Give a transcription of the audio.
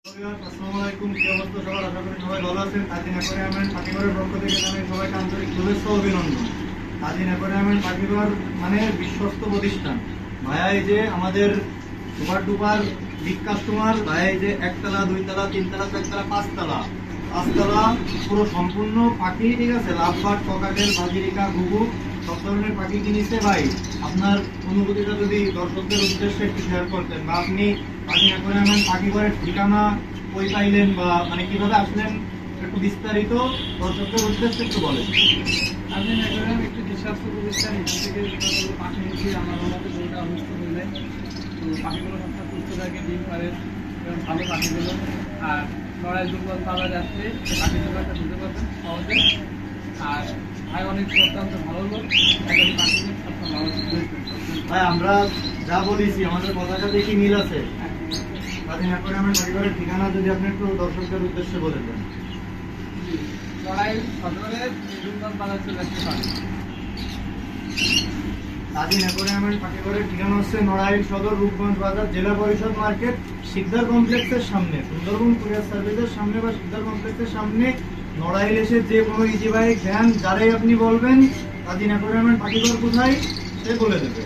আসসালামু আলাইকুম, কি অবস্থা সবার? আশা করি সবাই ভালো আছেন। তাজিন অ্যাকোয়ারিয়ামেন্ট পাখিঘরের পক্ষ থেকে জানাই সবাইকে আন্তরিক শুভেচ্ছা ও অভিনন্দন। তাজিন অ্যাকোয়ারিয়ামেন্ট পাখিঘর মানে বিশ্বস্ত প্রতিষ্ঠান। ভাইয়া এই যে আমাদের সুপার ডুপার বিগ কাস্টমার। ভাইয়া এই যে একতলা, দুইতলা, তিনতলা, চারতলা, পাঁচতলা পুরো সম্পূর্ণ পাখি, ঠিক আছে, লাভবার্ড, ককাটেল, বাজিরিকা, ঘুঘু সব ধরনের পাখি কিনেছে। ভাই আপনার অনুভূতিটা যদি দর্শকদের উদ্দেশ্যে একটু শেয়ার করতেন, বা আপনি তাজিন অ্যাকোয়ারিয়ামেন্ট পাখিঘরের ঠিকানা কই পাইলেন, বা মানে কিভাবে আসলেন, একটু বিস্তারিত দর্শকদের উদ্দেশ্যে একটু বলেন। আমি অ্যাকোয়ারিয়াম একটি বিশ্বস্ত প্রতিষ্ঠান। এখান থেকে যতগুলো পাখি নিচ্ছি আমার মতো গরুটা অসুস্থ হয়ে যায়, তো পাখিগুলো সবসময় সুস্থ থাকে, ডিম পারে এবং ভালো পাখিগুলো। আর লড়াই দুর্বল পাওয়া যাচ্ছে, পাখিগুলো একটা দিতে পারবেন সহজে। আর ভাই অনেক অত্যন্ত ভালো লোক, একজন পাখি সবসময় ভালো ভাই আমরা যা বলেছি আমাদের কথাটা দেখি মিল আছে। তাজিন অ্যাকোয়ারিয়ামেন্ট পাখিঘরের ঠিকানা যদি আপনি একটু দর্শকদের উদ্দেশ্যে বলে দেন। লড়াই সদরে দুর্বল বাজার চলে আসতে পারে। তাজিন অ্যাকোয়ারিয়ামেন্ট পাখিঘরের ঠিকানা হচ্ছে নড়াইল সদর, রূপগঞ্জ বাজার, জেলা পরিষদ মার্কেট, শিকদার কমপ্লেক্সের সামনে, সুন্দরবন কুরিয়ার সার্ভিসের সামনে বা শিকদার কমপ্লেক্সের সামনে। নড়াইল এসে যে কোনো ইজি বাইক ভ্যান যারাই আপনি বলবেন তাজিন অ্যাকোয়ারিয়ামেন্ট পাখিঘর কোথায়, সে বলে দেবে।